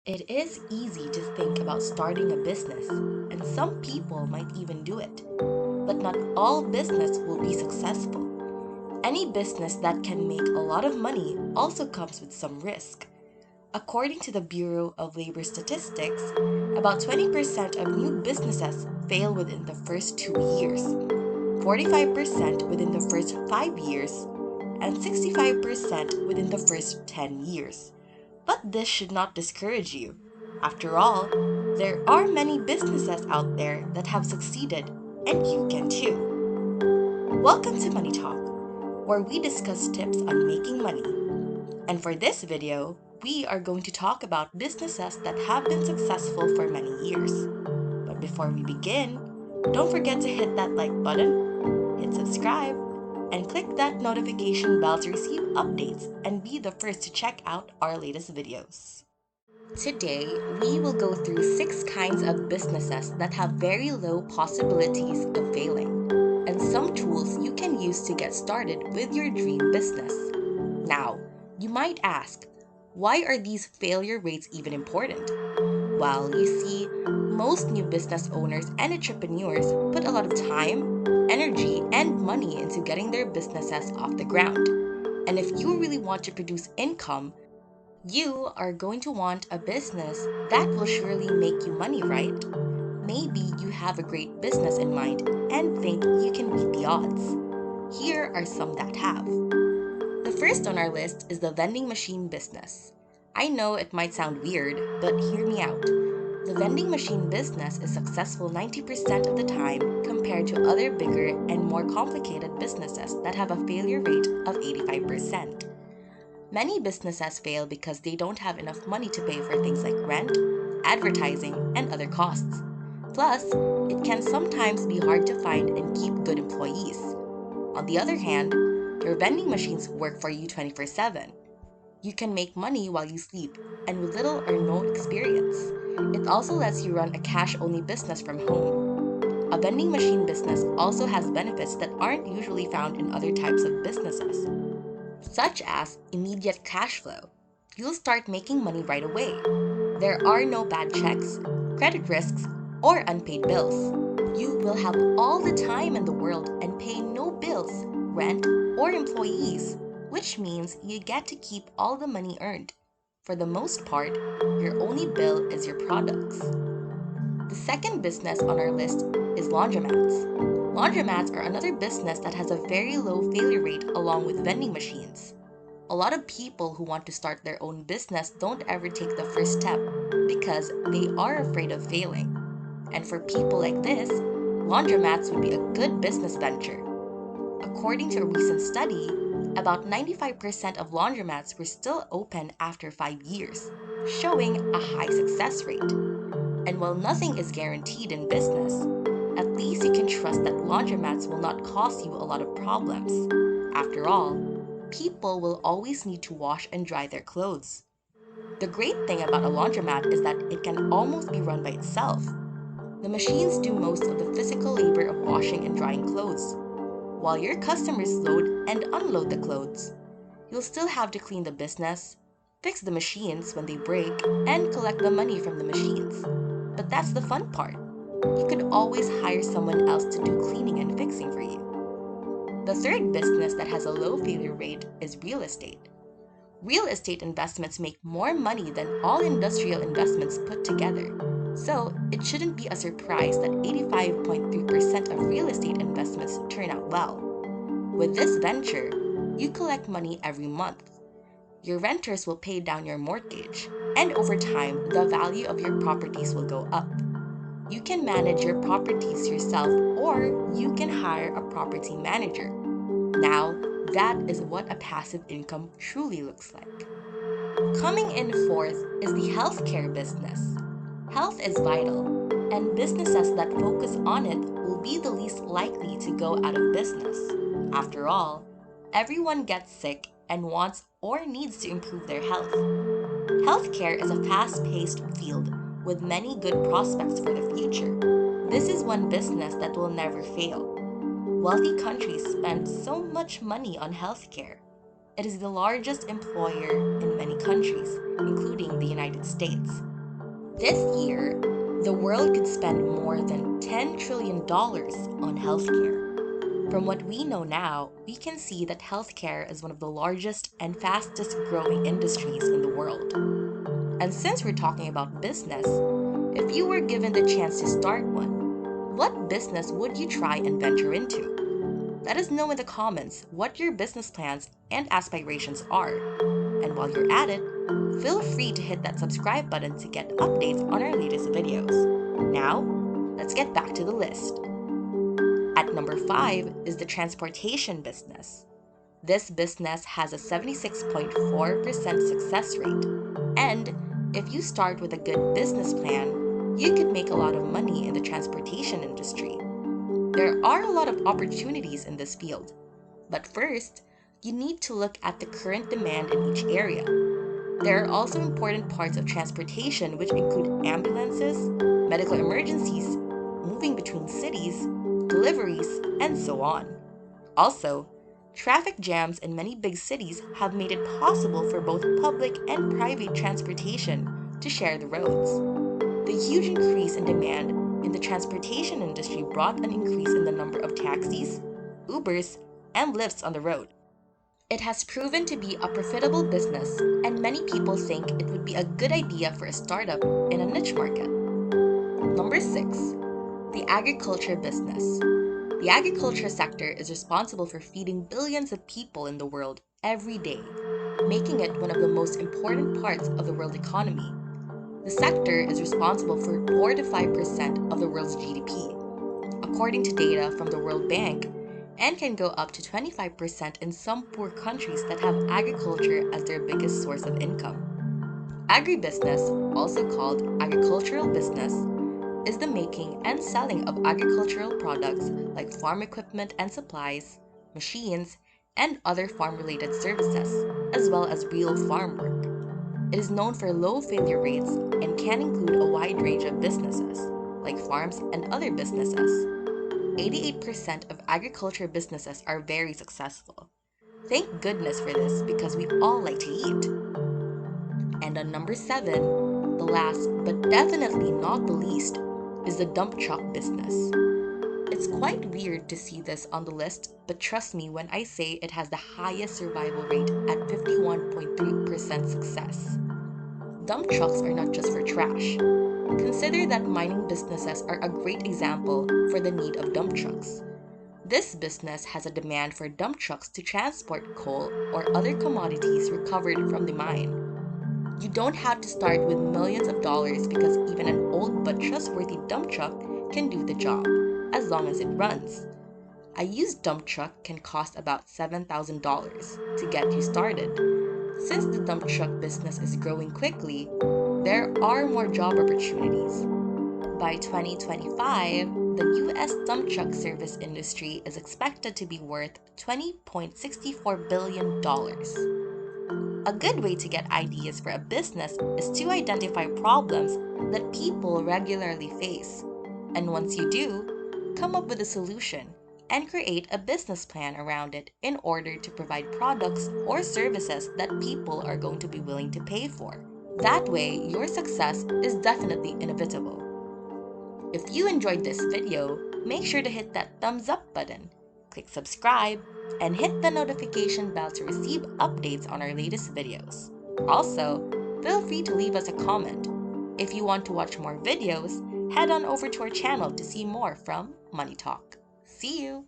It is easy to think about starting a business, and some people might even do it. But not all business will be successful. Any business that can make a lot of money also comes with some risk. According to the Bureau of Labor Statistics, about 20% of new businesses fail within the first 2 years, 45% within the first 5 years, and 65% within the first 10 years. But this should not discourage you. After all, there are many businesses out there that have succeeded, and you can too. Welcome to Money Talk, where we discuss tips on making money. And for this video, we are going to talk about businesses that have been successful for many years. But before we begin, don't forget to hit that like button, hit subscribe, and click that notification bell to receive updates and be the first to check out our latest videos. Today, we will go through 6 kinds of businesses that have very low possibilities of failing, and some tools you can use to get started with your dream business. Now, you might ask, why are these failure rates even important? Well, you see, most new business owners and entrepreneurs put a lot of time, energy, and money into getting their businesses off the ground. And if you really want to produce income, you are going to want a business that will surely make you money, right? Maybe you have a great business in mind and think you can beat the odds. Here are some that have. The first on our list is the vending machine business. I know it might sound weird, but hear me out. The vending machine business is successful 90% of the time compared to other bigger and more complicated businesses that have a failure rate of 85%. Many businesses fail because they don't have enough money to pay for things like rent, advertising, and other costs. Plus, it can sometimes be hard to find and keep good employees. On the other hand, your vending machines work for you 24/7. You can make money while you sleep and with little or no experience. It also lets you run a cash-only business from home. A vending machine business also has benefits that aren't usually found in other types of businesses, such as immediate cash flow. You'll start making money right away. There are no bad checks, credit risks, or unpaid bills. You will have all the time in the world and pay no bills, rent, or employees, which means you get to keep all the money earned. For the most part, your only bill is your products. The second business on our list is laundromats. Laundromats are another business that has a very low failure rate along with vending machines. A lot of people who want to start their own business don't ever take the first step because they are afraid of failing. And for people like this, laundromats would be a good business venture. According to a recent study, about 95% of laundromats were still open after 5 years, showing a high success rate. And while nothing is guaranteed in business, at least you can trust that laundromats will not cause you a lot of problems. After all, people will always need to wash and dry their clothes. The great thing about a laundromat is that it can almost be run by itself. The machines do most of the physical labor of washing and drying clothes, while your customers load and unload the clothes. You'll still have to clean the business, fix the machines when they break, and collect the money from the machines. But that's the fun part. You could always hire someone else to do cleaning and fixing for you. The third business that has a low failure rate is real estate. Real estate investments make more money than all industrial investments put together. So, it shouldn't be a surprise that 85.3% of real estate investments turn out well. With this venture, you collect money every month. Your renters will pay down your mortgage, and over time, the value of your properties will go up. You can manage your properties yourself, or you can hire a property manager. Now, that is what a passive income truly looks like. Coming in fourth is the healthcare business. Health is vital, and businesses that focus on it will be the least likely to go out of business. After all, everyone gets sick and wants or needs to improve their health. Healthcare is a fast-paced field with many good prospects for the future. This is one business that will never fail. Wealthy countries spend so much money on healthcare. It is the largest employer in many countries, including the United States. This year, the world could spend more than $10 trillion on healthcare. From what we know now, we can see that healthcare is one of the largest and fastest growing industries in the world. And since we're talking about business, if you were given the chance to start one, what business would you try and venture into? Let us know in the comments what your business plans and aspirations are. And while you're at it, feel free to hit that subscribe button to get updates on our latest videos. Now, let's get back to the list. At number 5 is the transportation business. This business has a 76.4% success rate. And if you start with a good business plan, you could make a lot of money in the transportation industry. There are a lot of opportunities in this field. But first, you need to look at the current demand in each area. There are also important parts of transportation which include ambulances, medical emergencies, moving between cities, deliveries, and so on. Also, traffic jams in many big cities have made it possible for both public and private transportation to share the roads. The huge increase in demand in the transportation industry brought an increase in the number of taxis, Ubers, and Lyfts on the road. It has proven to be a profitable business, and many people think it would be a good idea for a startup in a niche market. Number 6, the agriculture business. The agriculture sector is responsible for feeding billions of people in the world every day, making it one of the most important parts of the world economy. The sector is responsible for 4 to 5% of the world's GDP, according to data from the World Bank, and can go up to 25% in some poor countries that have agriculture as their biggest source of income. Agribusiness, also called agricultural business, is the making and selling of agricultural products like farm equipment and supplies, machines, and other farm-related services, as well as real farm work. It is known for low failure rates and can include a wide range of businesses, like farms and other businesses. 88% of agriculture businesses are very successful. Thank goodness for this because we all like to eat. And on number 7, the last but definitely not the least, is the dump truck business. It's quite weird to see this on the list, but trust me when I say it has the highest survival rate at 51.3% success. Dump trucks are not just for trash. Consider that mining businesses are a great example for the need of dump trucks. This business has a demand for dump trucks to transport coal or other commodities recovered from the mine. You don't have to start with millions of dollars because even an old but trustworthy dump truck can do the job, as long as it runs. A used dump truck can cost about $7,000 to get you started. Since the dump truck business is growing quickly, there are more job opportunities. By 2025, the US dump truck service industry is expected to be worth $20.64 billion. A good way to get ideas for a business is to identify problems that people regularly face. And once you do, come up with a solution and create a business plan around it in order to provide products or services that people are going to be willing to pay for. That way, your success is definitely inevitable. If you enjoyed this video, make sure to hit that thumbs up button, click subscribe, and hit the notification bell to receive updates on our latest videos. Also, feel free to leave us a comment. If you want to watch more videos, head on over to our channel to see more from Money Talk. See you!